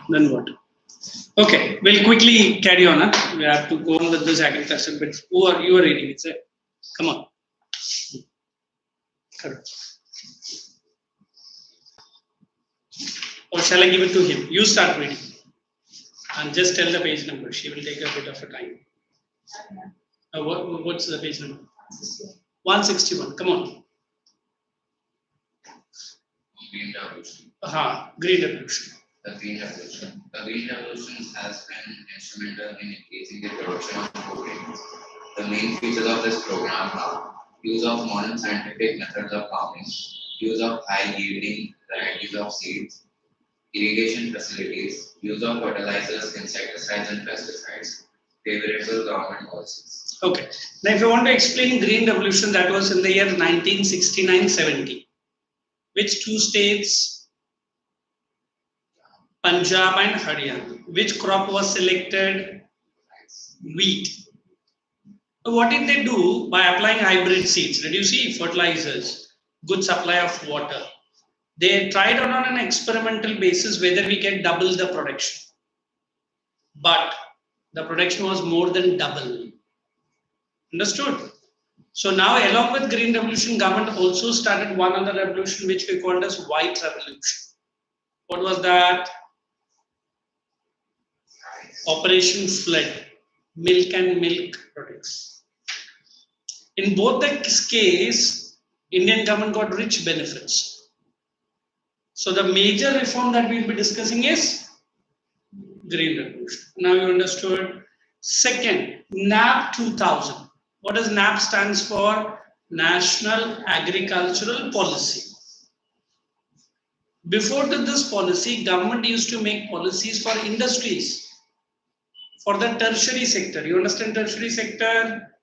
Then what? Okay, we'll quickly carry on. We have to go on with this agriculture bit. You are reading it, sir. Come on. Correct. Or shall I give it to him? You start reading. And just tell the page number. She will take a bit of a time. What's the page number? 161. Come on. Green Revolution. Green Revolution. The Green Revolution. The Green Revolution has been instrumental in increasing the production of food grains. The main features of this program are use of modern scientific methods of farming, use of high-yielding varieties of seeds, irrigation facilities, use of fertilizers, insecticides, and pesticides, favorable government policies. Okay. Now, if you want to explain Green Revolution, that was in the year 1969-70. Which two states? Punjab and Haryana. Which crop was selected? Wheat. What did they do by applying hybrid seeds? Did you see fertilizers, good supply of water? They tried on an experimental basis whether we can double the production. But the production was more than double. Understood? So now along with Green Revolution, government also started one other revolution which we called as White Revolution. What was that? Operation Flood, milk and milk products. In both the case, Indian government got rich benefits. So the major reform that we will be discussing is Green Revolution. Now you understood. Second, NAP 2000. What does NAP stands for? National Agricultural Policy. Before this policy, government used to make policies for industries, for the tertiary sector. You understand tertiary sector?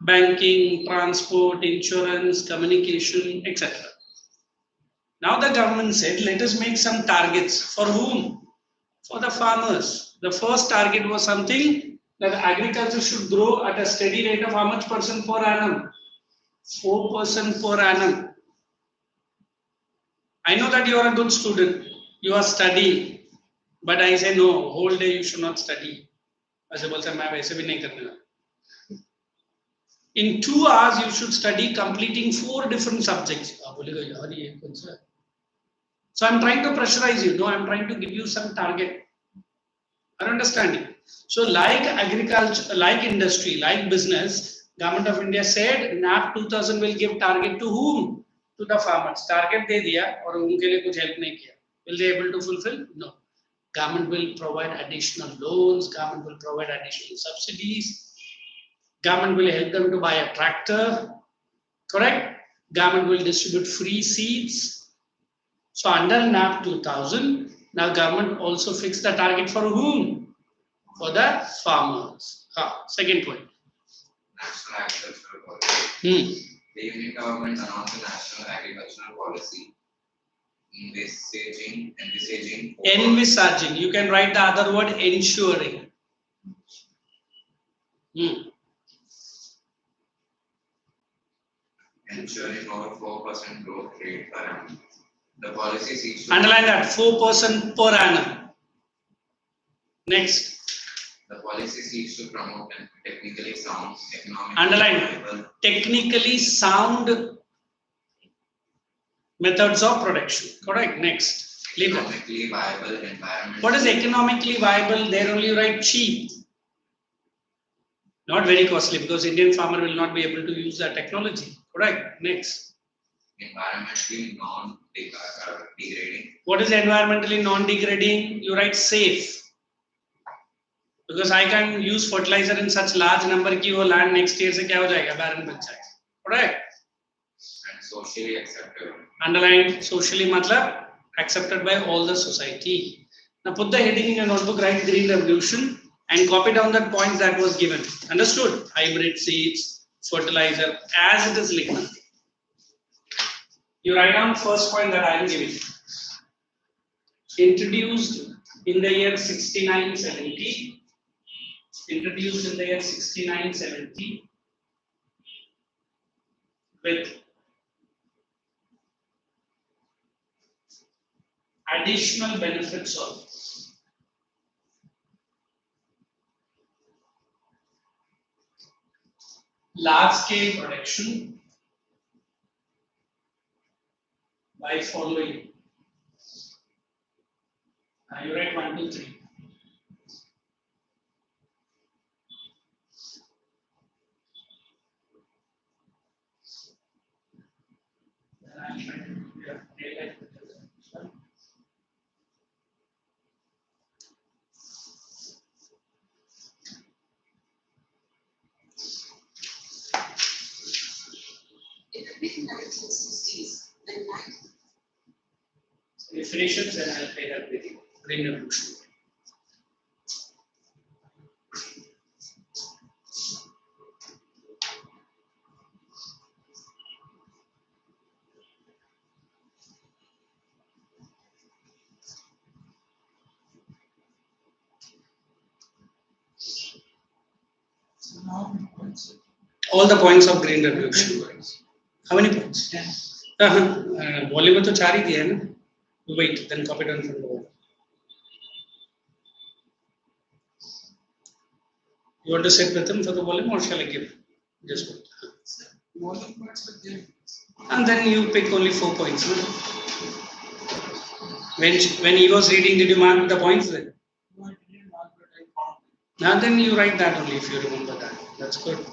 Banking, transport, insurance, communication, etc. Now the government said, let us make some targets. For whom? For the farmers. The first target was something that agriculture should grow at a steady rate of how much percent per annum? 4% per annum. I know that you are a good student. You are studying. But I say no, whole day you should not study. In 2 hours, you should study completing 4 different subjects. So I'm trying to pressurize you. No, I'm trying to give you some target. Are you understanding? So like agriculture, like industry, like business, Government of India said NAP 2000 will give target to whom? To the farmers. Target de diya aur unke liye kuch help nahi kiya. Will they able to fulfill? No. Government will provide additional loans, government will provide additional subsidies, government will help them to buy a tractor, correct? Government will distribute free seeds. So under NAP 2000, now government also fixed the target for whom? For the farmers. Second point. National Agricultural Policy. The Union government announced the National Agricultural Policy, envisaging. You can write the other word, ensuring. Ensuring over 4% growth rate per annum. The policy seeks to underline that 4% per annum. Next. The policy seeks to promote technically sound, economically underline technically sound methods of production. Correct. Next. Economically viable environment. What is economically viable? There only you write cheap. Not very costly, because Indian farmer will not be able to use that technology. Correct. Next. Environmentally non-degrading. What is environmentally non-degrading? You write safe. Because I can use fertilizer in such large number कि वो land next year से क्या हो जाएगा? Barren बन जाएगा. Correct. And socially acceptable. Underline socially मतलब accepted by all the society. Now put the heading in your notebook, write Green Revolution and copy down that point that was given. Understood? Hybrid seeds, fertilizer, as it is written. You write down first point that I am giving. Introduced in the year 69-70. Introduced in the year 69-70 with additional benefits of large scale production by following. You write 1, 2, 3. Then I'm trying to daylight with this one. In the mid-1960s, the night So you finish it, then I'll play that with you. Green Revolution. so now points. All the points of Green Revolution. How many points? 10. Volume में तो 4 ही दिया है ना. Wait, then copy down from the wall. You want to sit with him for the volume or shall I give? Just one. Volume points with them. And then you pick only 4 points. No? When he was reading, did you mark the points then? No, I didn't mark, but I found it. Now then you write that only if you remember that. That's good.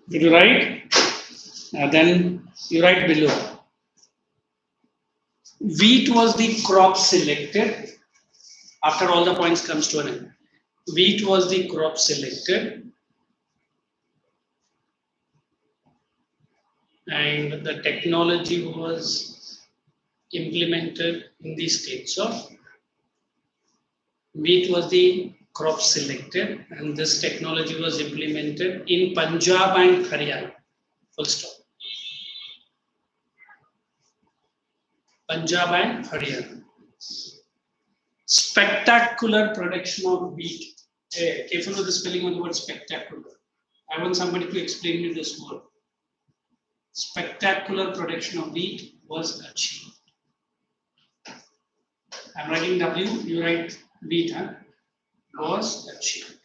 Did you write? Then you write below. Wheat was the crop selected. After all the points comes to an end. Wheat was the crop selected. And the technology was implemented in the states of. Wheat was the crop selected, and this technology was implemented in Punjab and Haryana. Full stop. Punjab and Haryana. Spectacular production of wheat. Careful with the spelling of the word spectacular. I want somebody to explain me this word. Spectacular production of wheat was achieved. I'm writing W, you write wheat, huh? Was achieved.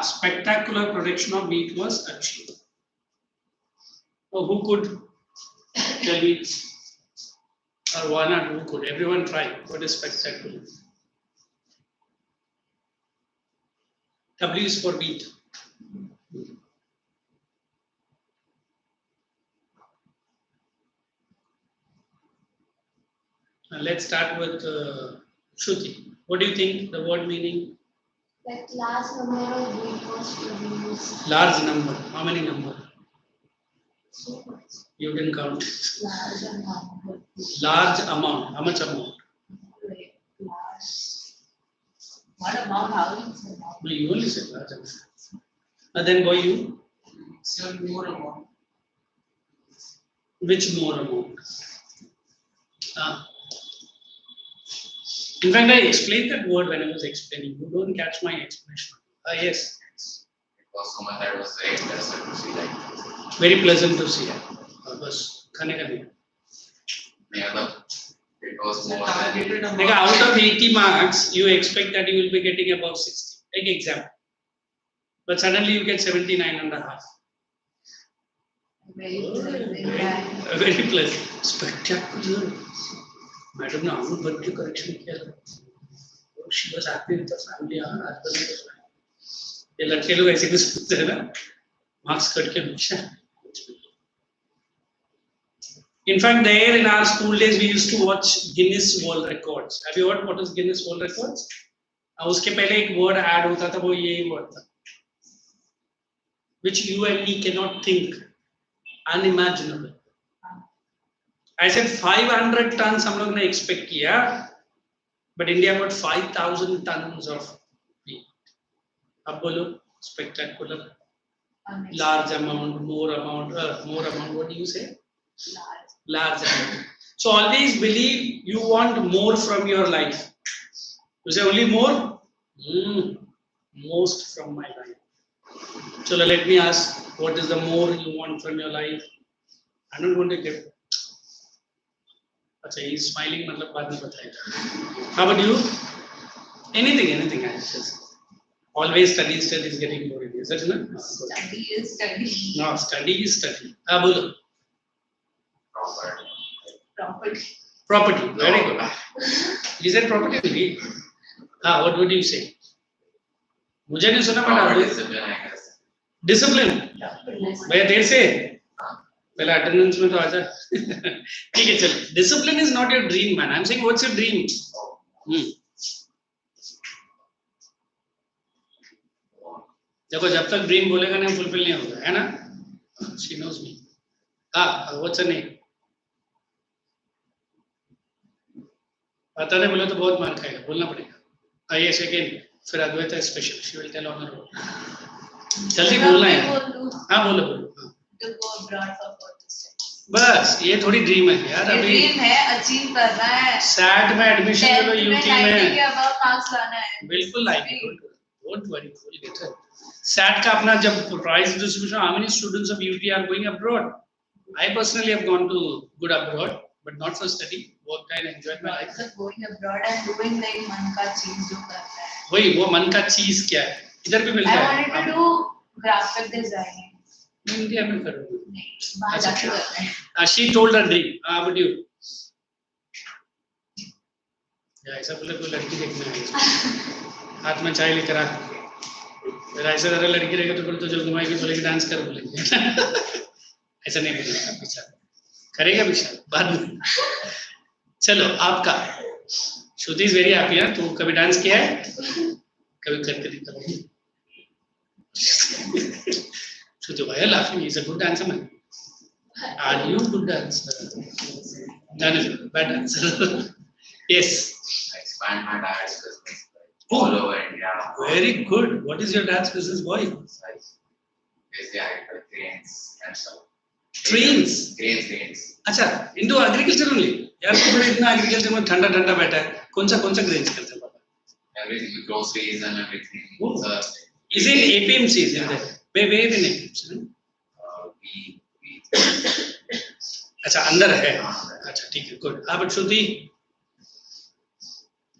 Spectacular production of wheat was achieved. Oh, who could tell me? Or why not? Who could? Everyone try. What is spectacular? W is for wheat. Let's start with Shruti. What do you think the word meaning? Like large number of wheat was produced. Large number. How many number? So much. You can count. Large amount. Large amount. How much amount? Like large. What amount? How is it? No, you only said large amount. Then boy, you? Sell more amount. Which more amount? In fact, I explained that word when I was explaining. You don't catch my explanation. Yes. It was so much that was very pleasant to see like Very pleasant to see. बस खाने का नहीं. yeah, but it was more than Targeted Like amount. out of 80 marks, you expect that you will be getting above 60. Take example. But suddenly you get 79 and a half. Very pleasant. Very pleasant. Spectacular. Madam ने out but के correction किया था. She was happy with the family. Husband was fine. ये लड़के लोग ऐसे कुछ सोचते हैं ना. Marks कट के हमेशा. In fact, there in our school days, we used to watch Guinness World Records. Have you heard what is Guinness World Records? उसके पहले एक word add होता था, वो यही word था, which you and me cannot think, unimaginable. I said 500 tons हम लोग ने expect किया, but India got 5,000 tons of wheat. Ab bolo, spectacular, large amount, more amount, what do you say? Large amount. So always believe you want more from your life. You say only more? Most from my life. So let me ask, what is the more you want from your life? I'm not going to give. अच्छा, he's smiling, मतलब बाद में बताएगा. How about you? Anything. Always study, getting more ideas. Is it? Study is study. No, study is study. बोलो. Property. Very good. You said property only. What would you say? मुझे नहीं सुना पड़ा. Discipline. भैया देर से पहले अटेंडेंस में तो आजा. ठीक है चलो. Discipline is not your dream, man. I'm saying, what's your dream? देखो जब तक ड्रीम बोलेगा ना फुलफिल नहीं होगा, है ना? She knows me. What's her name? पता नहीं बोले तो बहुत मार खाएगा, बोलना पड़ेगा. ये सेकेंड, फिर Advaita special. She will tell on her own. जल्दी बोलना है. बोलो. To go abroad for further studies. बस ये थोड़ी ड्रीम है यार. अभी ड्रीम है, अचीव करना है. सैट में एडमिशन ले लो यूटी में. के अबाउट मार्क्स लाना है. बिल्कुल like. Don't worry, forget it. SAT का अपना जब price distribution, how many students of UT are going abroad? I personally have gone to good abroad, but not for study. Work and enjoy my life. Also going abroad and doing like मन का चीज जो करना है. वही वो मन का चीज क्या है? इधर भी मिलता है. I wanted to do graphic designing. India में करूँगी. नहीं, बाहर जाके करना है. She told her dream. Would you? ऐसा बोले कोई लड़की देखना है. हाथ में चाय लेकर आ. फिर ऐसे जरा लड़की रहेगा तो फिर तो जब घुमाएगी बोलेगी डांस कर बोलेगी. ऐसा नहीं बोलेगा. विशाल करेगा, विशाल बाद में. चलो आपका. श्रुति इज वेरी हैप्पी. है तू कभी डांस किया है? कभी करके दिखा. Shruti, why are you laughing? He's a good dancer, man. Are you a good dancer? No, bad dancer. Yes. I expand my dad's business all over India. Very good. What is your dad's business, boy? Basically, I do grains and stuff. Trains? Grains. अच्छा, into agriculture only. यार तो बड़े इतना agriculture में ठंडा बैठा है. कौन सा grains करते हैं पापा? Everything, groceries and everything. Oh. Is it APMCs in there? Where in APMC? अच्छा अंदर है. अच्छा ठीक है, good. हाँ but श्रुति,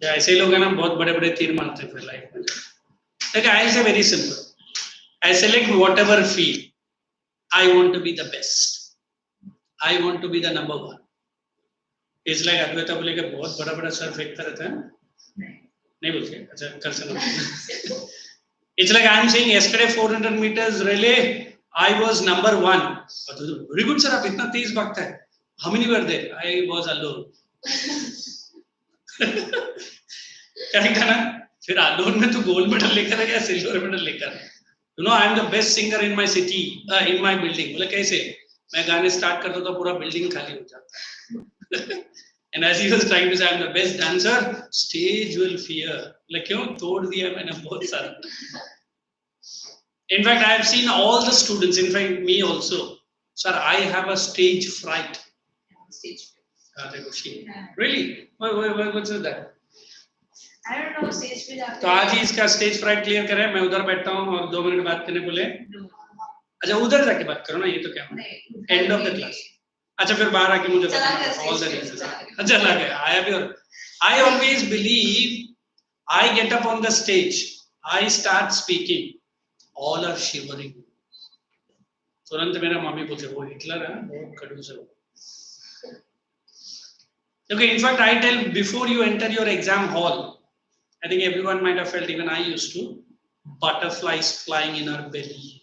या ऐसे लोग हैं ना बहुत बड़े तीर मारते हैं फिर लाइफ में. देखिए I say very simple. I select whatever field. I want to be the best. I want to be the number one. It's like Advaita बोले कि बहुत बड़ा सर फेंकता रहता है. नहीं बोलते. अच्छा कर सकते. It's like I am saying yesterday 400 meters relay I was number 1. Very good sir, आप इतना तेज भागता है. How many were there? I was alone. Correct है ना? फिर alone में तो गोल्ड मेडल लेकर है या सिल्वर मेडल लेकर है. You know I am the best singer in my city, in my building. बोले कैसे? मैं गाने स्टार्ट करता तो पूरा बिल्डिंग खाली हो जाता. And as he was trying to say, I am the best dancer, stage will fear. Like क्यों तोड़ दिया मैंने बहुत सारा. In fact, I have seen all the students. In fact, me also. Sir, I have a stage fright. Stage fright. Really? What's that? I don't know. Stage पे जाके. तो आज ही इसका stage fright clear करें. मैं उधर बैठता हूँ और 2 मिनट बात करने बोले. अच्छा उधर जाके बात करो ना, ये तो क्या end of the class. अच्छा फिर बाहर आके मुझे बताना all the reasons. अच्छा लगा. I always believe I get up on the stage, I start speaking, all are shivering. तुरंत मेरा मम्मी बोलते वो हिटलर है, बहुत खड़ूस है. Okay, in fact I tell before you enter your exam hall, I think everyone might have felt, even I used to, butterflies flying in our belly.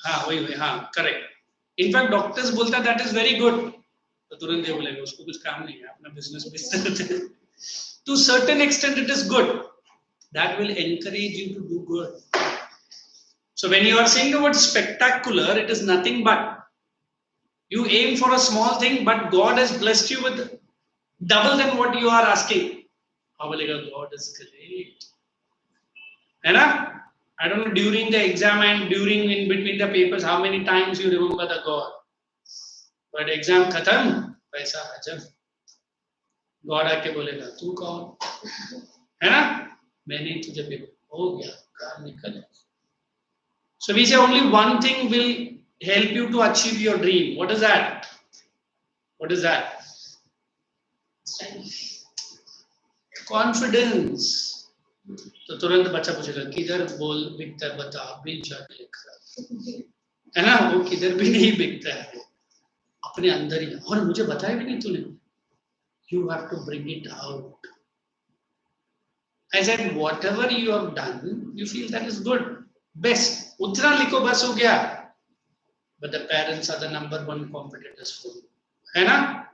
हाँ वही हाँ correct. In fact doctors बोलता है that is very good. तो तुरंत ये बोलेगा उसको कुछ काम नहीं है, अपना business बेचते हैं. To certain extent it is good. That will encourage you to do good. So when you are saying the word spectacular, it is nothing but you aim for a small thing, but God has blessed you with double than what you are asking. How बोलेगा God is great, है ना? I don't know during the exam and during in between the papers how many times you remember the God. But exam खत्म, पैसा हजम. God आके बोलेगा तू कौन? है ना? मैंने तुझे पेपर हो गया, काम निकल. So we say only one thing will help you to achieve your dream. What is that? What is that? Confidence. तो तुरंत बच्चा पूछेगा किधर बोल बिकता है बता बिल जाके लिख रहा है ना, वो किधर भी नहीं बिकता है, अपने अंदर ही. और मुझे बताया भी नहीं तूने. You have to bring it out. I said whatever you have done, you feel that is good, best. उतना लिखो बस हो गया. But the parents are the number one competitors for you, है ना?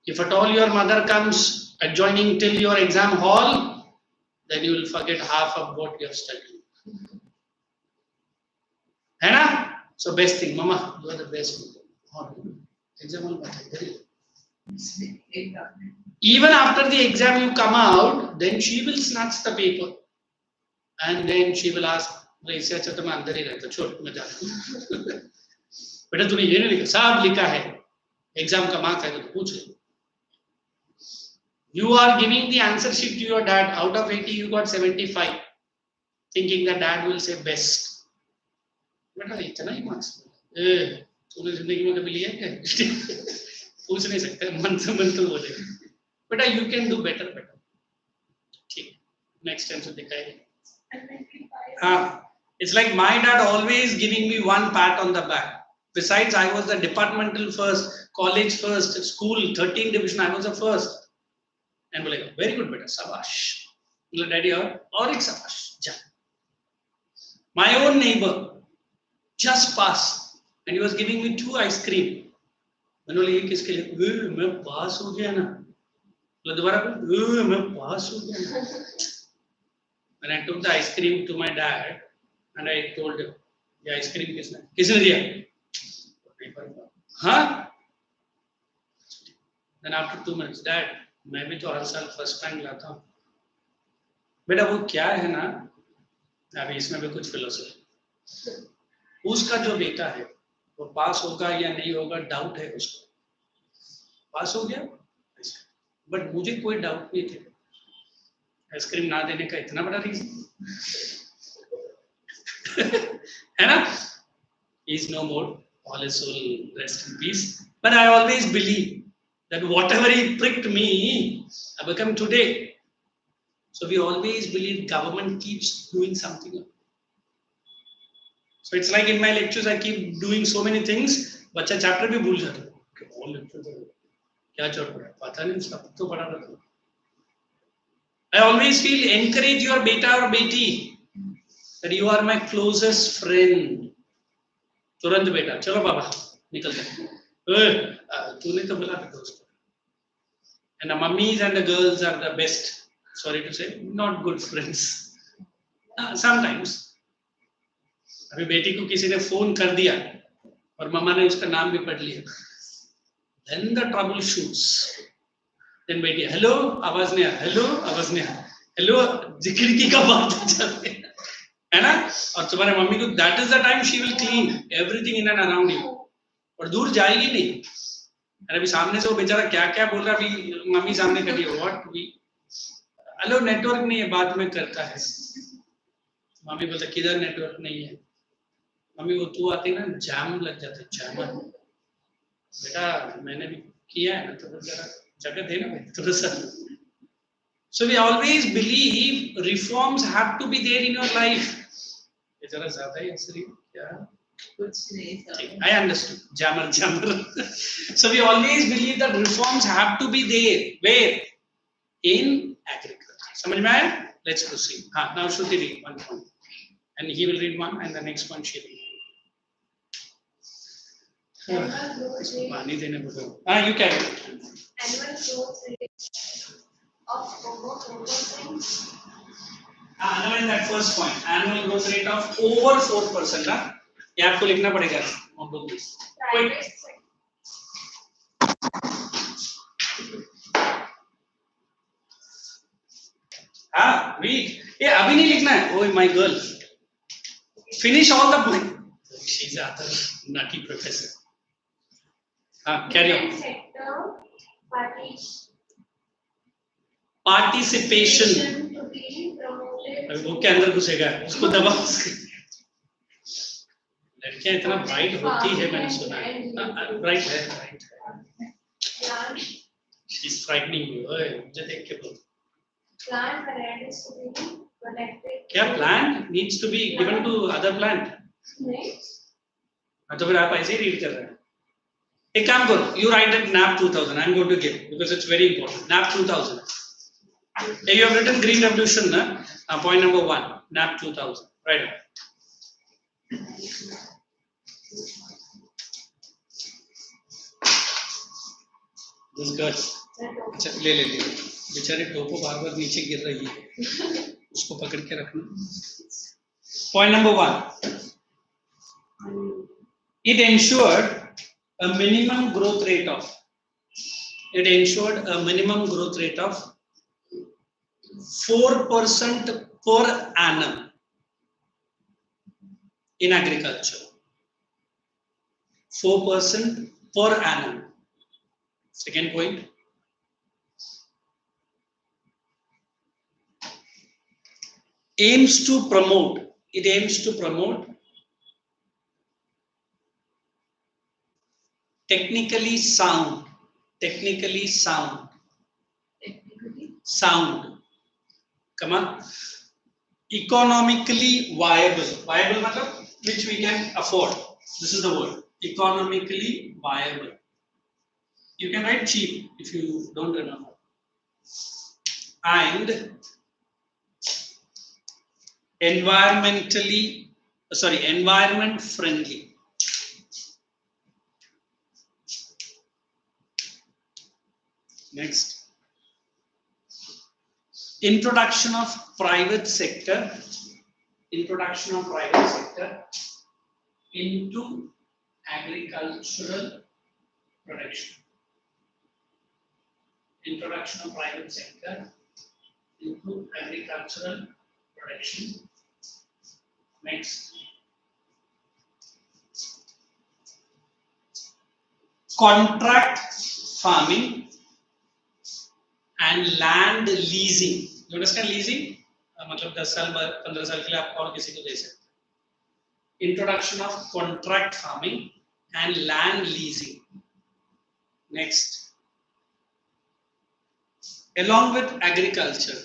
If at all your mother comes adjoining till your exam hall, then you will forget half of what you have studied. है ना? So best thing, Mama, you are the best. Exam hall bataiye. Even after the exam you come out, then she will snatch the paper, and then she will ask, "इससे अच्छा तो मैं अंदर ही रहता, छोड़ मैं जाता हूँ." बेटा तूने ये नहीं लिखा, सब लिखा है. एग्जाम का मार्क है तो पूछ ले. You are giving the answer sheet to your dad. Out of 80, you got 75, thinking that dad will say best. बेटा इतना ही मार्क्स? तूने जिंदगी में कभी लिया क्या? पूछ नहीं सकते, मन से मन तो बोले. बेटा you can do better. ठीक, next time से दिखाएंगे. हाँ, it's like my dad always giving me one pat on the back. Besides, I was the departmental first, college first, school 13 division. I was the first. And बोलेगा very good बेटा, शाबाश. बोले daddy और एक शाबाश. जा. My own neighbor just passed, and he was giving me 2 ice cream. मैंने बोला ये किसके लिए? मैं पास हो गया ना. बोले दोबारा बोल, मैं पास हो गया ना. When I took the ice cream to my dad, and I told him, ये ice cream किसने दिया? हाँ? Then after 2 minutes, Dad, मैं भी तो हर साल फर्स्ट रैंक लाता हूँ. बेटा वो क्या है ना, अभी इसमें भी कुछ फिलोसफी. उसका जो बेटा है वो पास होगा या नहीं होगा डाउट है उसको. पास हो गया, बट मुझे कोई डाउट नहीं थे. आइसक्रीम ना देने का इतना बड़ा रीजन है ना. He is no more, all his soul rest in peace. But I always believe that whatever he pricked me, I become today. So we always believe government keeps doing something. So it's like in my lectures, I keep doing so many things. बच्चा chapter भी भूल जाता है. all lectures क्या चल रहा है पता नहीं, सब तो पढ़ा रहता है. I always feel encourage your beta or beti that you are my closest friend. तुरंत बेटा चलो बाबा निकल गए. तूने तो बोला था दोस्त. And the mummies and the girls are the best. Sorry to say, not good friends. Sometimes. अभी बेटी को किसी ने फोन कर दिया और मम्मा ने उसका नाम भी पढ़ लिया. Then the trouble shoots. Then बेटी हेलो आवाज नहीं आ, हेलो आवाज नहीं आ, हेलो खिड़की का बात चलते है ना. और तुम्हारे मम्मी को that is the time she will clean everything in and around you. और दूर जाएगी नहीं. अरे अभी सामने से वो बेचारा क्या क्या बोल रहा, अभी मम्मी सामने कर रही है व्हाट वी हेलो नेटवर्क नहीं है, बाद में करता है. मम्मी बोलता किधर नेटवर्क नहीं है. मम्मी वो तू आती ना जाम लग जाता है. जामर बेटा मैंने भी किया है ना, तो जरा जगह दे ना भाई थोड़ा सा. So we always believe reforms have to be there in your life. ये जरा ज्यादा ही हंस रही है क्या? I understood. Jammer. So we always believe that reforms have to be there. Where? In agriculture. समझ में आया? Let's proceed. Now Shruti read one point. And he will read one and the next one she will read. पानी देने बोलो. You can. Annual growth rate of over 4%. Now in that first point, annual growth rate of over 4%. ना? ये आपको लिखना पड़ेगा. Private sector. हाँ read. ये अभी नहीं लिखना है. Oh my girl. Finish all the point. She's a other nutty professor. Carry on. Sector Participation. to be promoted. अभी वो के अंदर घुसेगा. उसको दबाओ. लड़कियां इतना bright होती है मैंने सुना है. Bright है. Plant She's frightening you. ओए मुझे देख के बोल. plant varieties to be protected. क्या plant needs to be given to other plant? Next. तो फिर आप ऐसे ही रीड कर रहे हैं. एक काम करो. You write it NAP 2000. I'm going to give because it's very important. NAP 2000. You have written Green Revolution, na? Point number 1. NAP 2000. Right. This girl. अच्छा ले बेचारे टोपो बार बार नीचे गिर रही है. उसको पकड़ के रखना. Point number 1. It ensured a minimum growth rate of. It ensured a minimum growth rate of 4% per annum in agriculture. 4% per annum. Second point. Aims to promote. It aims to promote technically sound. Come on. Economically viable. Viable matlab which we can afford. This is the word. Economically viable. You can write cheap if you don't remember. And environment friendly. Next. Introduction of private sector into agricultural production. Introduction of private sector into agricultural production. Next. Contract farming and land leasing. You understand leasing? मतलब 10 साल 15 साल के लिए आप और किसी को दे सकते हैं. Introduction of contract farming and land leasing. Next. Along with agriculture,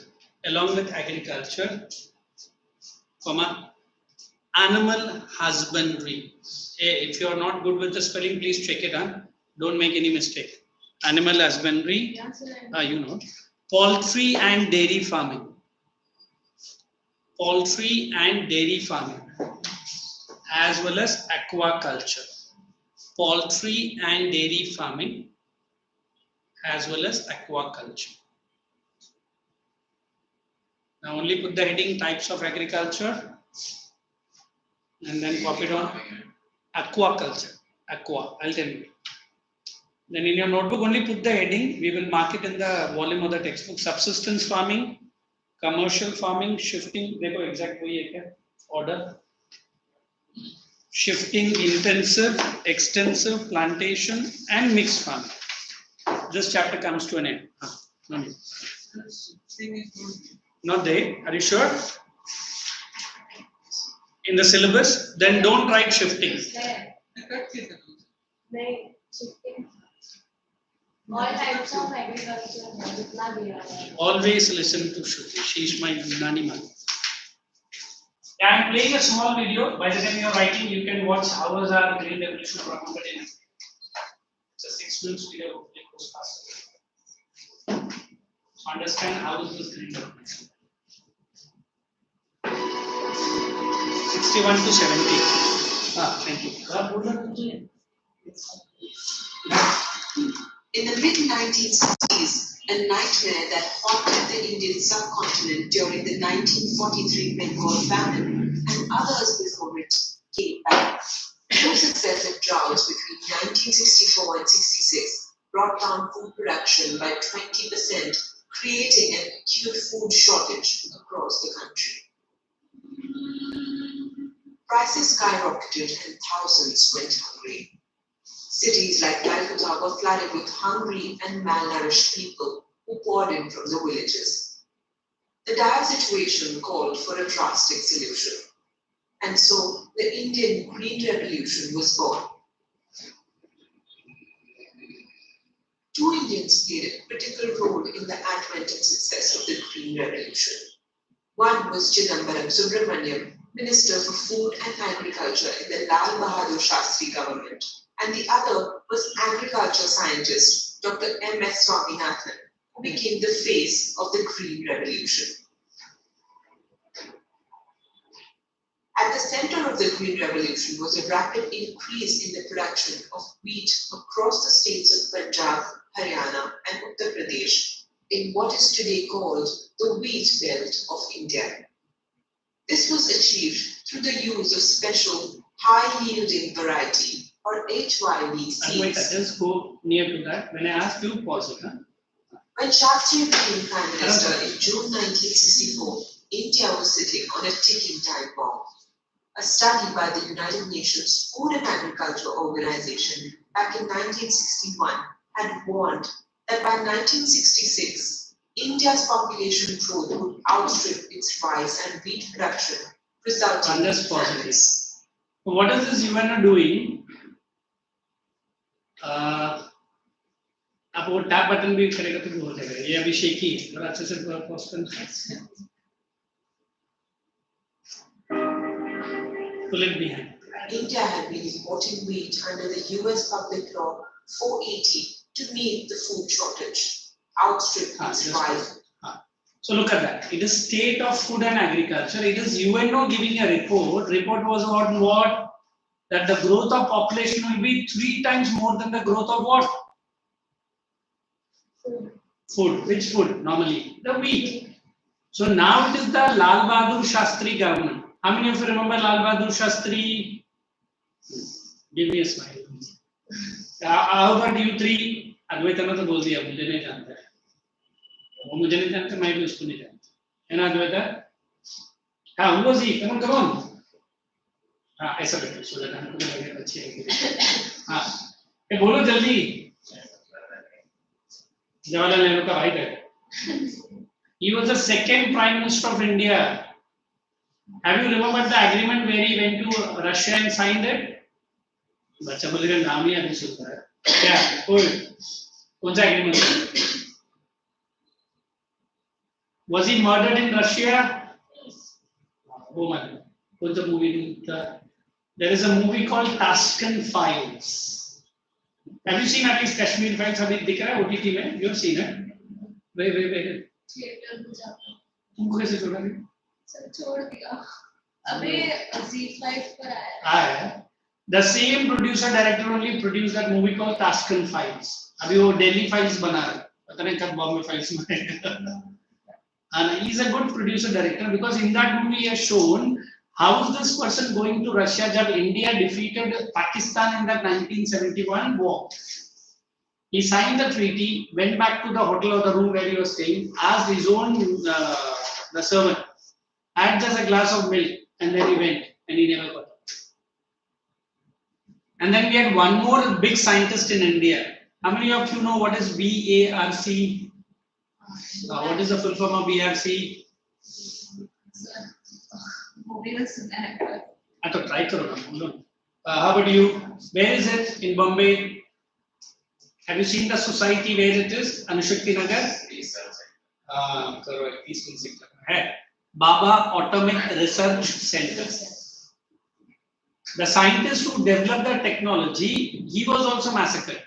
animal husbandry. Hey, if you are not good with the spelling, please check it. Don't make any mistake. Animal husbandry. You know. Poultry and dairy farming. As well as aquaculture. Poultry and dairy farming as well as aquaculture. Now only put the heading types of agriculture and then copy it on aquaculture. Aqua, I'll tell you. Then in your notebook only put the heading. We will mark it in the volume of the textbook. Subsistence farming, commercial farming, shifting. देखो exact वही है क्या? Order. Shifting, intensive, extensive, plantation, and mixed farming. This chapter comes to an end. Not there. Are you sure? In the syllabus, then don't write shifting. All types of agriculture. Always listen to Shruti. She's my nani man. I'm playing a small video. By the time you're writing, you can watch how was our Green Revolution promoted in. It's a 6 minutes video. It goes faster. So understand how is this Green Revolution. 61 to 70. Thank you. In the mid-1960s, a nightmare that haunted the Indian subcontinent during the 1943 Bengal famine and others before it came back. Two successive droughts between 1964 and 66 brought down food production by 20% creating an acute food shortage across the country. Prices skyrocketed and thousands went hungry. Cities like Calcutta were flooded with hungry and malnourished people who poured in from the villages. The dire situation called for a drastic solution, and so the Indian Green Revolution was born. Two Indians played a critical role in the advent and success of the Green Revolution. One was Chidambaram Subramaniam, Minister for Food and Agriculture in the Lal Bahadur Shastri government, and the other was agriculture scientist Dr. M.S. Swaminathan, who became the face of the Green Revolution. At the center of the Green Revolution was a rapid increase in the production of wheat across the states of Punjab, Haryana, and Uttar Pradesh in what is today called the wheat belt of India. This was achieved through the use of special high-yielding variety or HYV seeds. Just go near to that. When I ask you, pause it. When Shastri became Prime Minister in June 1964, India was sitting on a ticking time bomb. A study by the United Nations Food and Agriculture Organization back in 1961 had warned that by 1966, India's population growth would outstrip its rice and wheat production, resulting in famines. What is this UN doing? आप वो tap button भी करेगा तो भी हो जाएगा. ये अभी शेकी है. थोड़ा अच्छे से पॉज करना. Pull it behind. India had been importing wheat under the US Public Law 480 to meet the food shortage, outstrip its rival. So look at that. It is State of Food and Agriculture. It is UNO giving a report. Report was on what? That the growth of population will be 3 times more than the growth of what? Food. Which food? Normally the wheat. So now it is the Lal Bahadur Shastri government. How many of you remember Lal Bahadur Shastri? Give me a smile. How about you three? Advaita ने तो बोल दिया, मुझे नहीं जानता है. वो मुझे नहीं जानता, मैं भी उसको नहीं जानता. है ना Advaita? हाँ, who was he? Come on. हाँ, ऐसा बैठो, सो जाना. हमको लगे अच्छी है. हाँ, ये बोलो जल्दी. जवाहरलाल नेहरू का भाई था. He was the second Prime Minister of India. Have you remembered the agreement where he went to Russia and signed it? बच्चा बोलेगा नाम ही अभी सुनता है. क्या? कौन सा agreement? Was he murdered in Russia? Oh my! कौन सा movie था? There is a movie called Tashkent Files. Have you seen at least Kashmir Files? अभी दिख रहा है OTT में? You have seen it? Wait. Theatre में जाकर तुमको कैसे छोड़ा गया? सब छोड़ दिया. अबे Z5 पर आया. The same producer director only produced that movie called Tashkent Files. अभी वो Delhi Files बना रहा है. पता नहीं कब Bombay Files में आएगा. And he is a good producer director because in that movie he has shown how is this person going to Russia जब India defeated Pakistan in that 1971 war. He signed the treaty, went back to the hotel or the room where he was staying, asked his own the servant, had just a glass of milk, and then he went, and he never got it. And then we had one more big scientist in India. How many of you know what is BARC? What is the full form of BRC? Try karo. How about you? Where is it in Bombay? Have you seen the society where it is? Anushakti Nagar? Baba Atomic Research Center. The scientist who developed the technology, he was also massacred.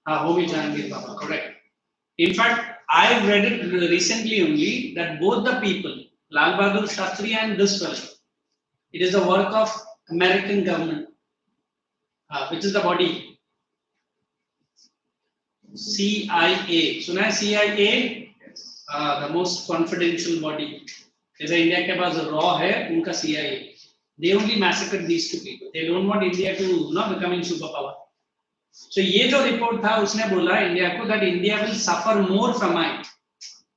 Homi Jahangir Baba, correct. In fact, I read it recently only that both the people, Lal Bahadur Shastri and this fellow, it is the work of American government, which is the body CIA. Suna hai CIA? The most confidential body. As India ke paas raw hai, unka CIA. They only massacred these two people. They don't want India to becoming superpower. So ये जो report था उसने बोला India को that India will suffer more from it.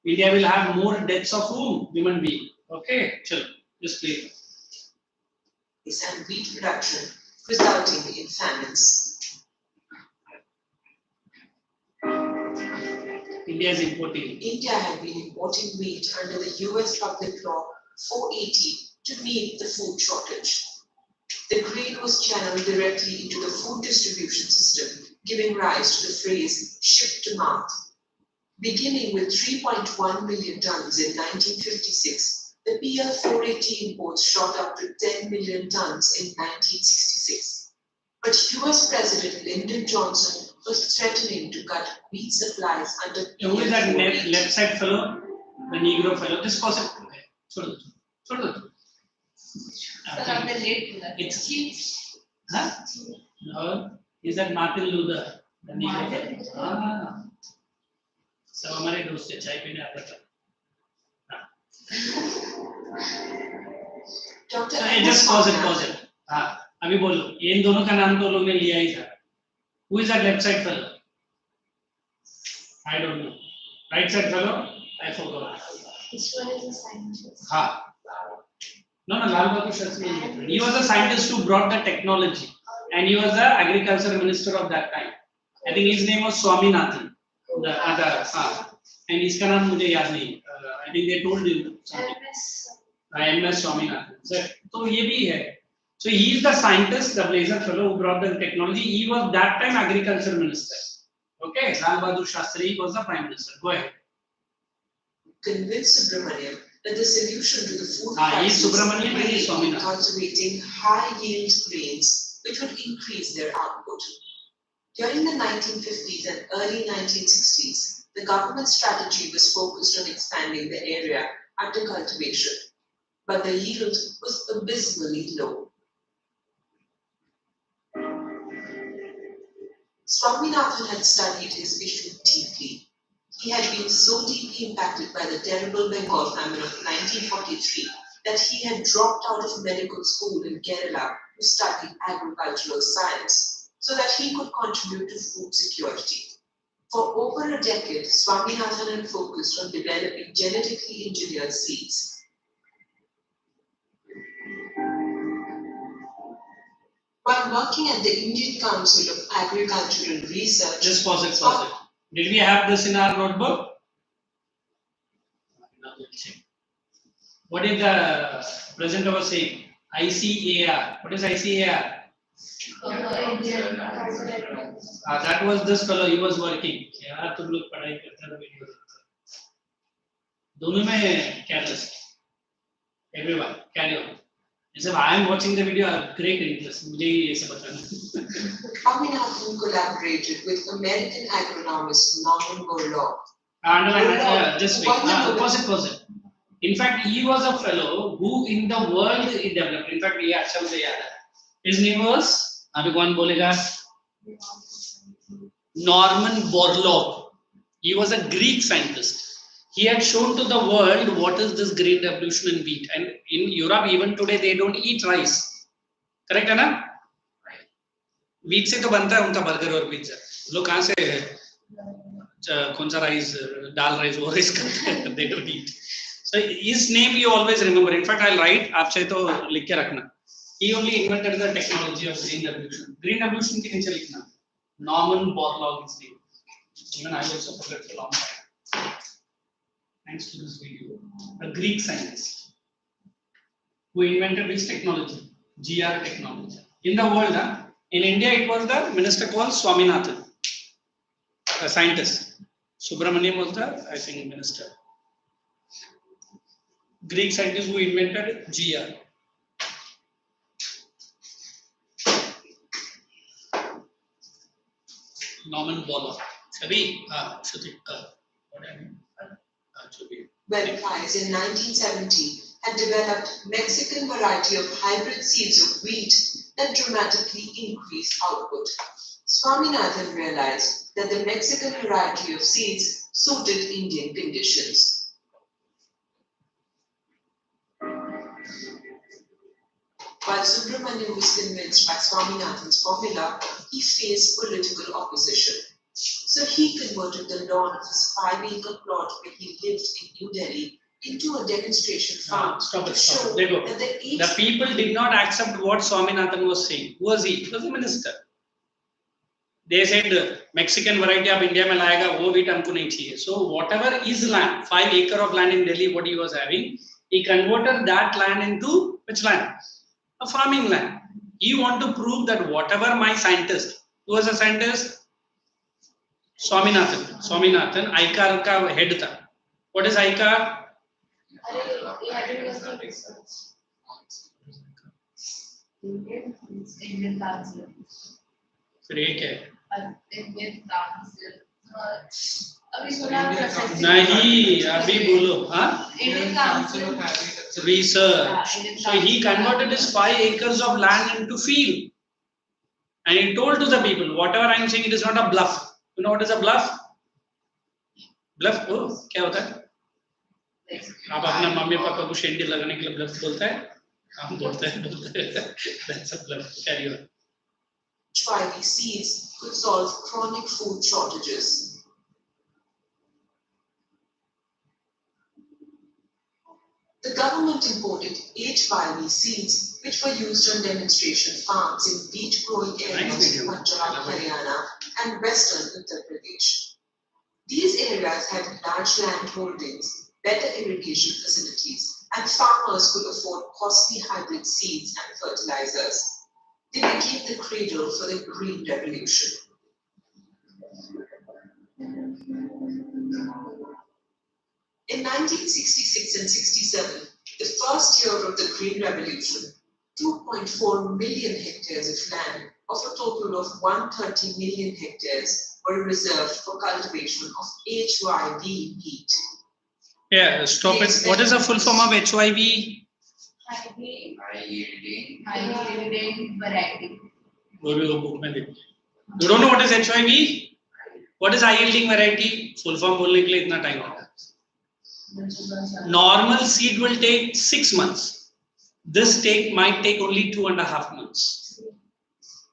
India will have more deaths of whom? Human being. Okay, chalo, just play. And wheat production, resulting in famines. India is importing. India had been importing wheat under the US Public Law 480 to meet the food shortage. The grain was channeled directly into the food distribution system, giving rise to the phrase ship to mouth. Beginning with 3.1 million tons in 1956, the PL 480 imports shot up to 10 million tons in 1966. But US President Lyndon Johnson was threatening to cut wheat supplies under PL Who is that 480. left side fellow? The Negro fellow. Just pause it. छोड़ दो. Sir, on the late to that. It's huh? No, is that Martin Luther? The Negro Martin fellow. Luther. Ah. सब हमारे दोस्त है चाय पीने आता था. Dr. Just pause it. हाँ, अभी बोलो. ये इन दोनों का नाम तो लोग ने लिया ही था. Who is that left side fellow? I don't know. Right side fellow? I forgot. Which one is the scientist? हाँ. No, Lal Bahadur Shastri. He was a scientist who brought the technology, and he was the agriculture minister of that time. I think his name was Swaminathan. The other, and इसका नाम मुझे याद नहीं. I think they told you something. MS Swaminathan. So ये भी है. So he is the scientist, the Blazer fellow who brought the technology. He was that time agriculture minister. Okay, Lal Bahadur Shastri was the prime minister. Go ahead. Convinced Subramaniam that the solution to the food He is crisis Subramaniam and he is lay in Swaminathan. cultivating high-yield grains, which would increase their output. During the 1950s and early 1960s, the government strategy was focused on expanding the area under cultivation, but the yield was abysmally low. Swaminathan had studied his issue deeply. He had been so deeply impacted by the terrible Bengal famine of 1943 that he had dropped out of medical school in Kerala to study agricultural science so that he could contribute to food security. For over a decade, Swaminathan had focused on developing genetically engineered seeds. While working at the Indian Council of Agricultural Research, Just pause it. Did we have this in our notebook? Now we'll check. What did the presenter was saying? ICAR. What is ICAR? That was this fellow. He was working. यार तुम लोग पढ़ाई करते हो video दोनों में careless. Everyone carry on. If I am watching the video, I have great interest. मुझे ये सब बताना. Swaminathan collaborated with American agronomist Norman Borlaug. Just wait. Pause it. In fact, he was a fellow who in the world he developed. In fact, ये अच्छा मुझे याद है. His name was अभी कौन बोलेगा? Norman Borlaug. He was a Greek scientist. He had shown to the world what is this green revolution in wheat. And in Europe, even today, they don't eat rice. Correct है ना? Wheat से तो बनता है उनका burger और pizza. लोग कहाँ से कौन सा राइस दाल राइस वो राइस करते हैं? They don't eat. So his name you always remember. In fact, I'll write. आप चाहे तो लिख के रखना. He only invented the technology of green revolution. Green revolution के नीचे लिखना. Norman Borlaug is name. Even I also forgot for a long time. Thanks to this video. A Greek scientist who invented this technology, GR technology. In the world, in India, it was the minister called Swaminathan, a scientist. Subramaniam was the, I think, minister. Greek scientist who invented GR. Norman Borlaug. When Icse in 1970 had developed Mexican variety of hybrid seeds of wheat that dramatically increased output, Swaminathan realized that the Mexican variety of seeds suited Indian conditions. while Subramanian was convinced by Swaminathan's formula, he faced political opposition. So he converted the lawn of his 5-acre plot where he lived in New Delhi into a demonstration farm Stop to it. show There you go. that the The people did not accept what Swaminathan was saying. Who was he? He was a minister. They said Mexican variety of India mein layega, wo wheat humko nahi chahiye. So whatever is land, 5 acre of land in Delhi, what he was having, he converted that land into which land? A farming land. He want to prove that whatever my scientist, who was a scientist? Swaminathan, ICAR ka head tha. What is ICAR? Indian Council. फिर ये क्या है? Indian Council. अभी सुना नहीं, अभी बोलो, हाँ? Indian Council. Research. So he converted his 5 acres of land into field. And he told to the people, whatever I am saying, it is not a bluff. You know what is a bluff? Bluff, oh, क्या होता है? आप अपना mummy papa को शेंडी लगाने के लिए bluff बोलता है? हम बोलते हैं. That's a bluff. Carry on. HYV seeds could solve chronic food shortages. The government imported HYV seeds, which were used on demonstration farms in wheat-growing areas of Punjab, Haryana, and western Uttar Pradesh. These areas had large land holdings, better irrigation facilities, and farmers could afford costly hybrid seeds and fertilizers. They became the cradle for the Green Revolution. In 1966 and 67, the first year of the Green Revolution, 2.4 million hectares of land of a total of 130 million hectares were reserved for cultivation of HYV wheat. Yeah, stop it. What is the full form of HYV? High yielding variety. You don't know what is HYV? What is high yielding variety? Full form बोलने के लिए इतना time लगता है. Normal seed will take 6 months. This might take only 2.5 months.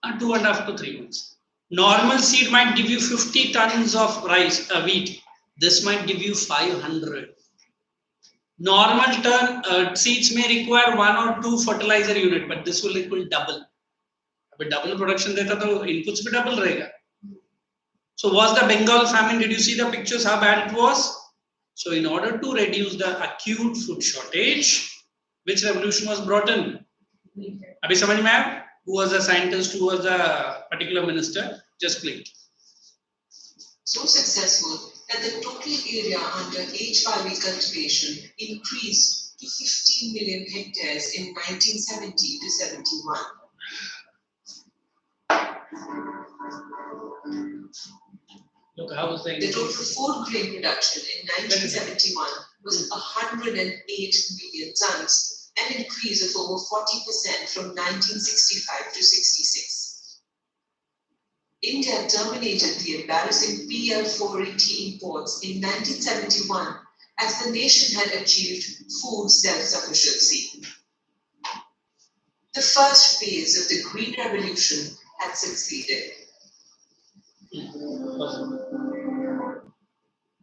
2.5 to 3 months. Normal seed might give you 50 tons of wheat. This might give you 500. Normal seeds may require 1 or 2 fertilizer unit, but this will equal double. If double production deta to inputs bhi double rahega. So was the Bengal famine? Did you see the pictures how bad it was? So in order to reduce the acute food shortage, which revolution was brought in? Abhi samajh mein aaya? Who was a scientist? Who was a particular minister? Just click. So successful that the total area under HYV cultivation increased to 15 million hectares in 1970 to 71. Look, how was the total food grain production in 1971 was 108 million tons, an increase of over 40% from 1965 to 66. India terminated the embarrassing PL480 imports in 1971 as the nation had achieved food self-sufficiency. The first phase of the Green Revolution had succeeded.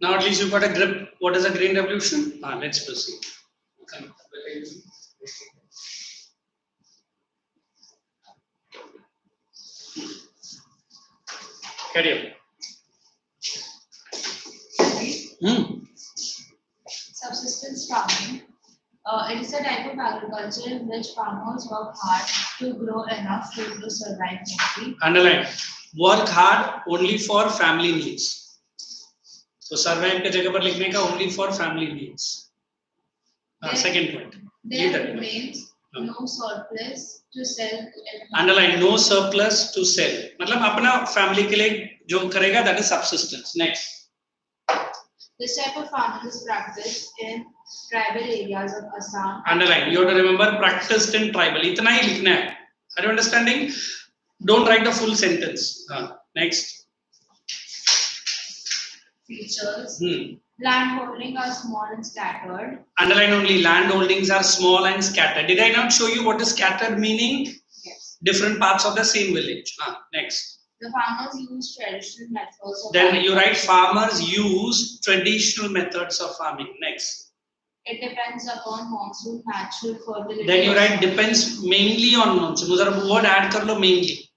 Now at least you've got a grip. What is a green revolution? Let's proceed. Carry on. Subsistence farming. It is a type of agriculture in which farmers work hard to grow enough food to survive monthly. Underline. Work hard only for family needs. So survive के जगह पर लिखने का only for family needs. Second point. There remains no surplus to sell. Underline no surplus to sell. मतलब अपना family के लिए जो करेगा that is subsistence. Next. This type of farming is practiced in tribal areas of Assam. Underline. You have to remember practiced in tribal. इतना ही लिखना है. Are you understanding? Don't write the full sentence. Next. Features. Land holding are small and scattered. Underline only, land holdings are small and scattered. Did I not show you what is scattered meaning? Yes. Different parts of the same village. Next. The farmers use traditional methods of Then you write agriculture. farmers use traditional methods of farming. Next. It depends upon monsoon, natural fertility. Then you of write soil. depends mainly on monsoon. उधर word add कर लो mainly.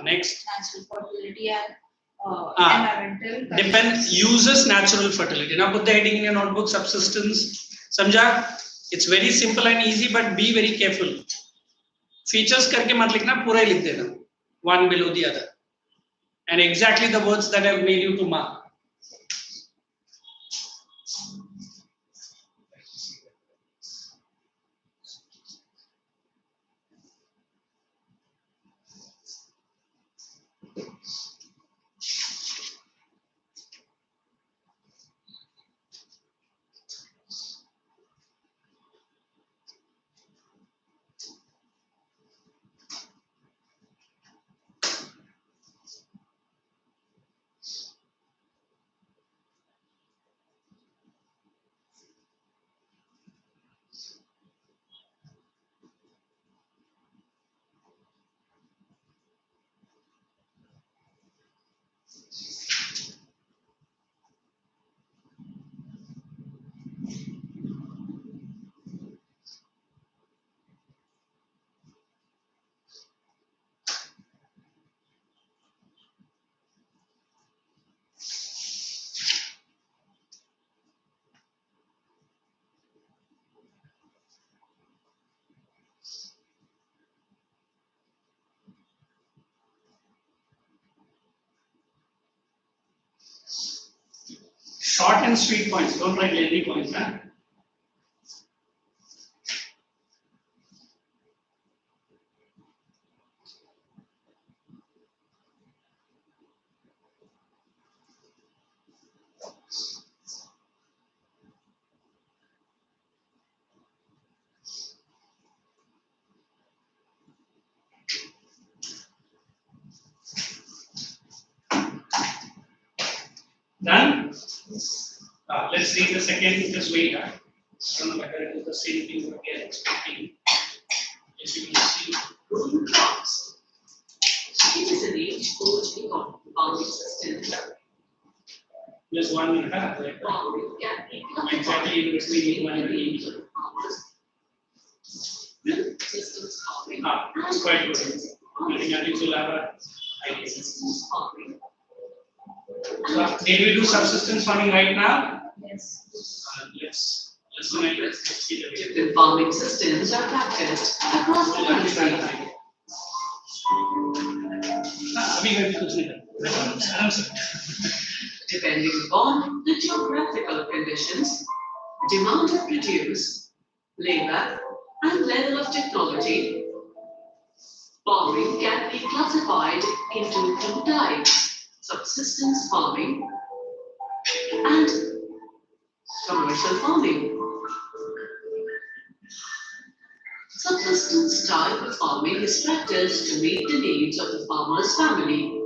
Next. Natural fertility and environmental. Depends uses natural fertility. Now put the heading in your notebook. Subsistence. समझा? It's very simple and easy, but be very careful. Features करके मत लिखना, पूरा ही लिख देना. One below the other. And exactly the words that I've made you to mark. Short and sweet points. Don't write lengthy points. Huh? Done? Let's read the second. Just wait. I don't know whether it is the same thing what we are expecting. As you can see. Growing crops. It is an age-old farming system. Just 1 minute. Huh? Farming can be Exactly in between 1 minute. Subsistence farming. It's quite good. I think at least you'll have a idea. Subsistence farming. So, did we do subsistence farming right now? Yes. Let's listen and let's see the video. Different farming systems are practiced across the country. अभी मैं भी कुछ नहीं करता आराम से Depending upon the geographical conditions, demand of produce, labor, and level of technology, farming can be classified into two types: subsistence farming and commercial farming. Subsistence type of farming is practiced to meet the needs of the farmer's family.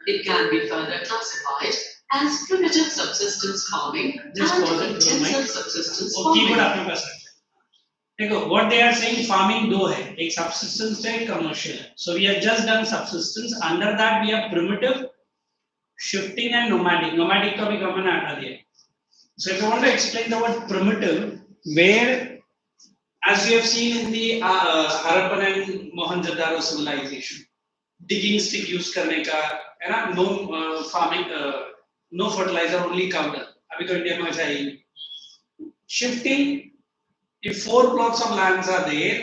It can be further classified as primitive subsistence farming Just and pause it, intensive subsistence और keyboard farming. आपके पास रखना देखो what they are saying farming दो है एक subsistence है एक commercial है so we have just done subsistence under that we have primitive shifting and nomadic का भी कॉमन हटा दिया so if you want to explain the word primitive where as you have seen in the Harappan and Mohenjo-daro civilization digging stick use करने का है ना no farming no fertilizer only cow dung अभी तो India में ऐसा ही shifting if 4 plots of lands are there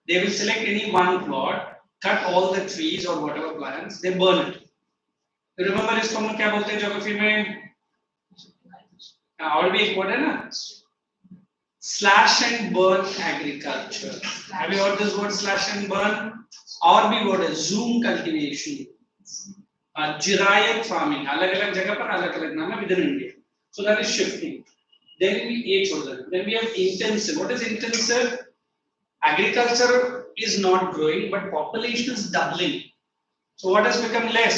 they will select any one plot cut all the trees or whatever plants they burn it you remember इसको हम लोग क्या बोलते हैं ज्योग्राफी में और भी एक वर्ड है ना slash and burn agriculture have you heard this word slash and burn और भी word है zoom cultivation Jirayat farming अलग-अलग जगह पर अलग-अलग नाम है within India so that is shifting then we have intensive what is intensive agriculture is not growing but population is doubling so what has become less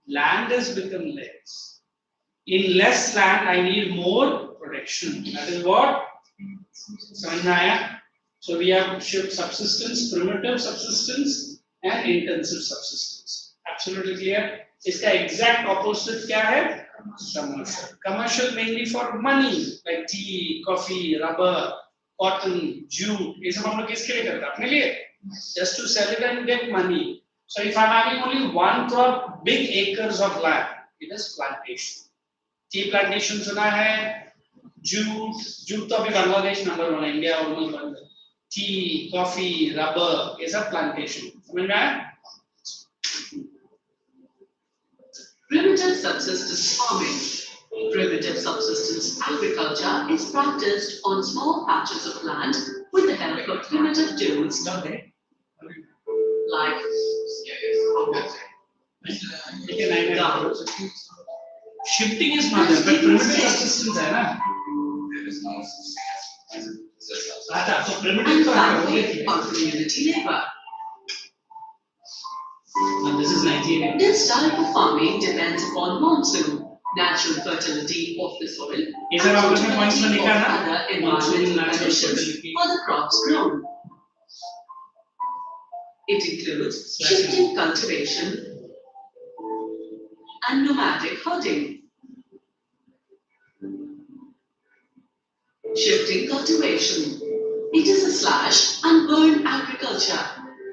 land has become less In less land, I need more protection. That is what? So we have shift subsistence, primitive subsistence, and intensive subsistence. Absolutely clear? इसका exact opposite क्या है? Commercial. Commercial mainly for money, like tea, coffee, rubber, cotton, jute. ये सब हम लोग किसके लिए करते हैं? अपने लिए. Just to sell it and get money. So if I'm having only one crop, big acres of land, it is plantation. Tea plantation सुना है? Jute तो अभी बांग्लादेश नंबर 1 है, इंडिया ऑलमोस्ट बंद है. Tea, coffee, rubber, ये सब plantation. समझ में आया? Primitive subsistence farming. Primitive subsistence agriculture is practiced on small patches of land with the help of primitive tools like Shifting is not there, but primitive subsistence है ना? There is no such thing as अच्छा, so and primitive तो है, family or community labor. and this is Nigeria. This type of farming depends upon monsoon, natural fertility of the soil, ये and सब आपने points में suitability लिखा of ना? other Monsoon, environmental natural conditions fertility. for the crops grown. It includes shifting cultivation and nomadic herding. Shifting cultivation. It is a slash and burn agriculture.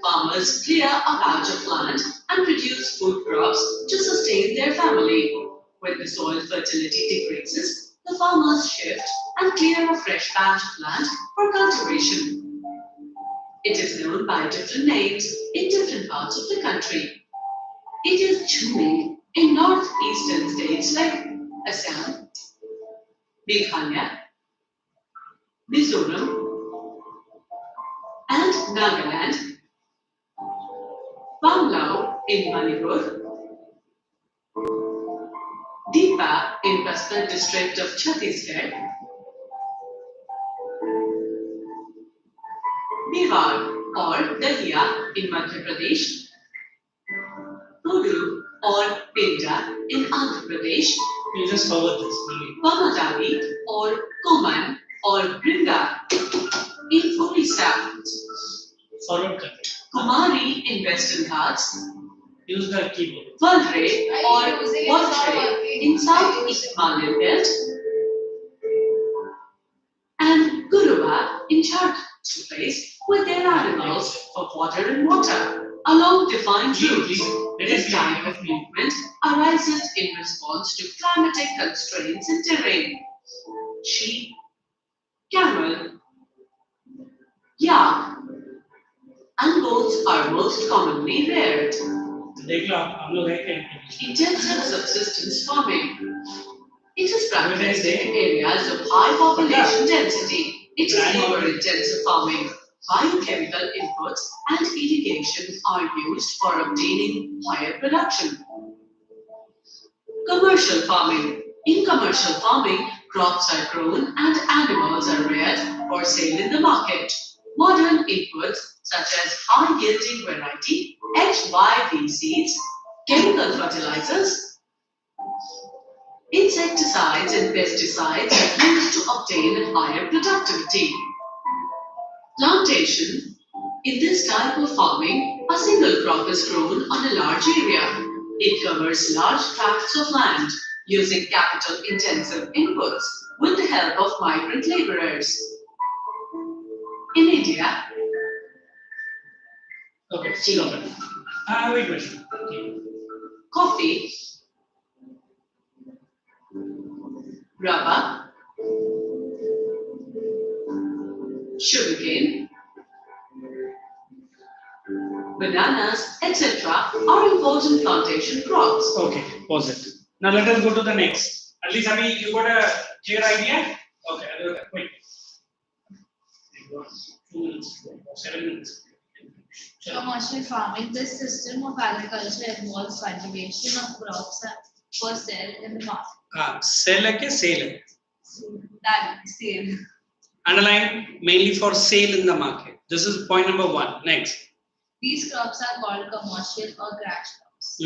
Farmers clear a patch of land and produce food crops to sustain their family. When the soil fertility decreases, the farmers shift and clear a fresh patch of land for cultivation. It is known by different names in different parts of the country. It is booming in northeastern states like Assam, Meghalaya, Mizoram, and Nagaland, Bangladesh in Manipur, Deepa in Bastar district of Chhattisgarh, Bihar or Dalia in Madhya Pradesh, Pudu or Pinda in Andhra Pradesh, You just forward this, really. Pamadali or Koman or Bringa in Orissa, Forward country. Kumari in Western Ghats, Use the keyboard. Valdre or Wadre in Southeast Himalayan belt, and Guruva in Jharkhand, a place with their animals for water and water along defined routes. This type of movement arises in response to climatic constraints in terrain. Sheep, camel, yak, and goats are most commonly reared. देख लो आप हम लोग है क्या? Intensive subsistence farming. It is practiced in areas of high population density. It is labor-intensive farming. Biochemical inputs and irrigation are used for obtaining higher production. Commercial farming. In commercial farming, crops are grown and animals are reared for sale in the market. Modern inputs such as high-yielding variety HYV seeds, chemical fertilizers, insecticides and pesticides are used to obtain higher productivity. Plantation. In this type of farming, a single crop is grown on a large area. It covers large tracts of land using capital-intensive inputs with the help of migrant laborers. In India, Okay, still open. Wait, question. Okay. coffee, rubber, sugarcane, bananas, etc. are important plantation crops. Okay, pause it. Now let us go to the next. At least Abhi, you got a clear idea? Okay, wait. 2 minutes, 7 minutes. Commercial farming. This system of agriculture involves cultivation of crops for sale in the market. Sell है क्या? Sale है. That sale. Underline, mainly for sale in the market. This is point number 1. Next. These crops are called commercial or cash crops.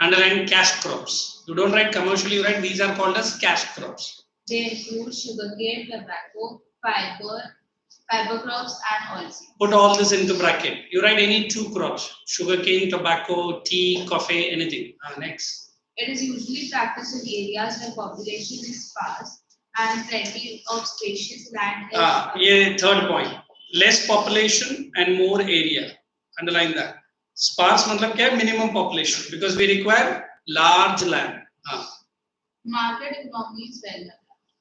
Underline cash crops. You don't write commercial, you write these are called as cash crops. They include sugarcane, tobacco, fiber crops, and oilseed. Put all this into bracket. You write any two crops: sugarcane, tobacco, tea, coffee, anything. Next. It is usually practiced in areas where population is sparse and plenty of spacious land is Yeah, third point. Less population and more area. Underline that. Sparse मतलब क्या है? Minimum population, because we require large land. market economy is well developed.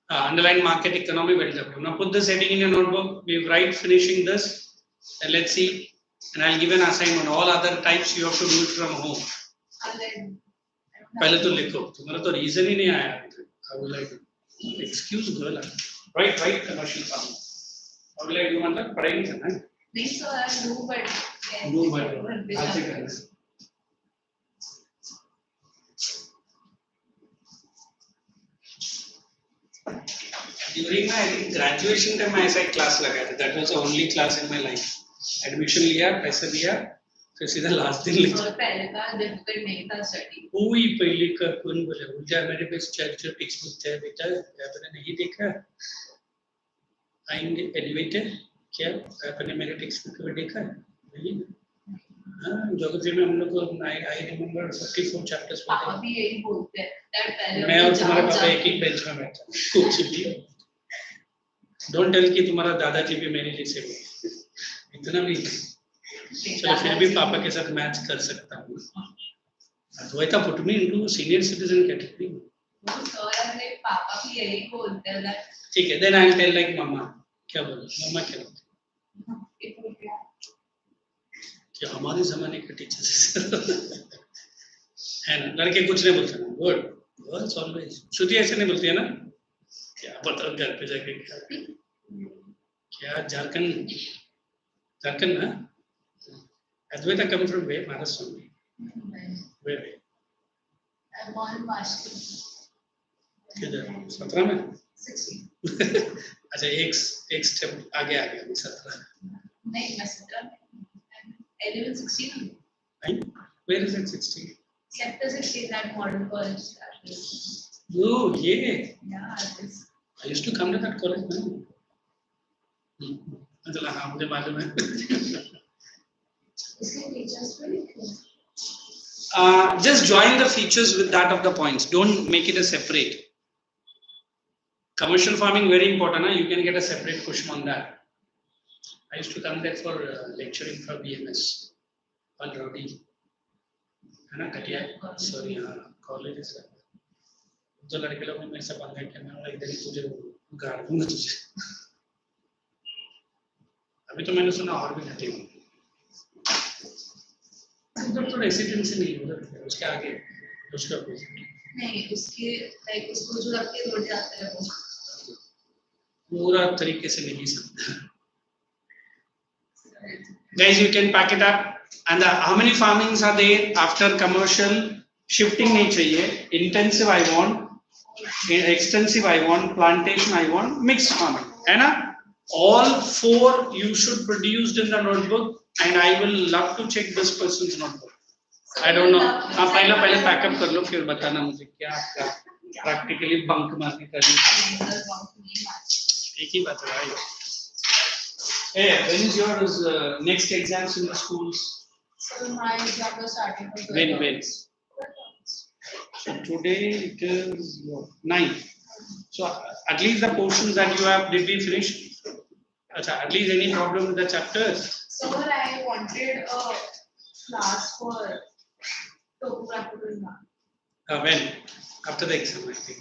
Underline market economy well developed. Now put this heading in your notebook. We write finishing this, and let's see. And I'll give an assignment. All other types you have to do it from home. पहले तो लिखो. तुम्हारा तो reason ही नहीं आया. I will like excuse girl. Right, commercial farming. How will I do मतलब पढ़ाई नहीं करना है. नहीं sir do but Do but आज से करना है. During my graduation time, I ऐसा एक class लगा था. That was the only class in my life. Admission लिया, पैसे दिया, फिर सीधा last दिन लिखा. और पहले का difficult नहीं था study. कोई पहले का कौन बोला? उल्टा मेरे पास चर्च टेक्स्ट बुक था बेटा, आपने नहीं देखा? आएंगे elevator क्या? आपने मेरे टेक्स्ट बुक में देखा? नहीं. हाँ, ज्योग्राफी में हम लोग को I remember 54 chapters पढ़े. पापा भी यही बोलते हैं. that पहले मैं और तुम्हारे पापा एक ही बेंच में बैठा. कुछ भी. Don't tell कि तुम्हारा दादाजी भी मेरे जैसे हो. इतना भी. चलो फिर भी पापा के साथ मैच कर सकता हूँ. Advaita put me into senior citizen category. वो सर मेरे पापा भी यही बोलते हैं that ठीक है. Then I'll tell like mama. क्या बोलो? मम्मा क्या बोलते? कि हमारे जमाने के टीचर्स है ना. लड़के कुछ नहीं बोलते ना. गुड. Girls always. श्रुति ऐसे नहीं बोलती है ना. क्या बताओ घर पे जाके क्या झारखंड ना. Advaita come from where? Maharashtra only. Where? I'm on master. किधर? 17 में? 16. अच्छा एक स्टेप आगे आ गया. 17. नहीं मैं 17 11 16. Where is it 16? Sector 16 at modern college. Oh, yeah. Yeah, this. I used to come to that college, man. मतलब हाँ मुझे मालूम है. Isn't it just really cool? Just join the features with that of the points. Don't make it a separate. Commercial farming very important. You can get a separate question on that. I used to come there for lecturing for BMS. All rowdy. है ना कटिया. Sorry colleges. जो लड़के लोग मेरे से पंगा करना है इधर ही तुझे गाड़ दूंगा तुझे. अभी तो मैंने सुना और भी घटे हैं. उधर तो रेसिडेंसी नहीं उधर उसके आगे उसका नहीं उसके लाइक उसको जो रखते रोड जाते हैं वो पूरा तरीके से नहीं सकता. Guys, you can pack it up. And how many farmings are there after commercial? Shifting नहीं चाहिए. Intensive I want. Extensive I want. Plantation I want. Mixed farming. है ना? All 4 you should produce in the notebook. And I will love to check this person's notebook. I don't know. आप पहले pack up कर लो फिर बताना मुझे क्या आपका practically bunk मारने का नहीं. एक ही बात है. Hey, when is your next exams in the schools? So my job was starting from When? So today it is 9. So at least the portions that you have, did we finish? Achha, at least any problem with the chapters? So I wanted a class for topographical map. When? After the exam, I think.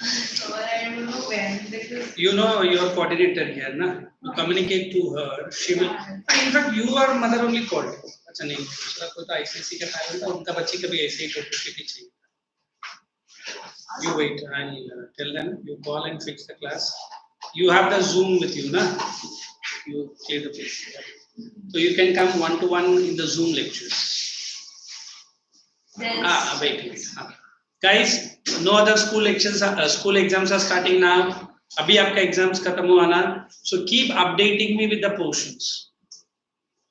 So I don't know when because You know your coordinator here, na? You communicate to her. She will. In fact, you are mother only called. अच्छा नहीं. दूसरा कोई तो ICSE का file था. उनका बच्ची का भी ऐसे ही फोटो चाहिए. You wait. I'll tell them. You call and fix the class. You have the Zoom with you, na? You clear the place. So you can come 1-to-1 in the Zoom lectures. then Wait. Guys, no other school lectures. School exams are starting now. अभी आपका exams खत्म हुआ ना. So keep updating me with the portions.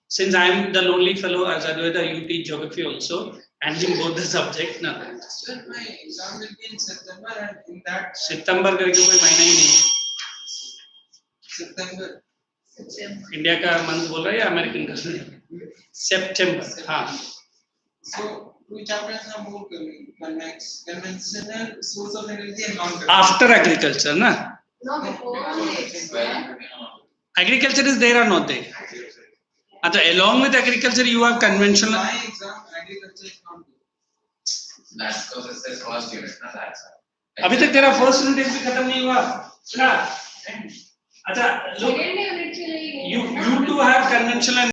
Since I am the lonely fellow as Advaita, you teach geography also, handling both the subjects ना. Sir, my exam will be in September and in that सितंबर करके कोई महीना ही नहीं. September. India का month बोल रहा है या अमेरिकन का? सितंबर. हाँ. So, two chapters are more conventional source of energy and non-conventional. After agriculture ना. No, before it. Agriculture is there or not there? अच्छा, along with agriculture you have conventional. My exam, agriculture is not good. That's because it's the first unit, na, that's why. अभी तक तेरा first unit भी खत्म नहीं हुआ ना. अच्छा, look, Second unit के लिए you two have conventional and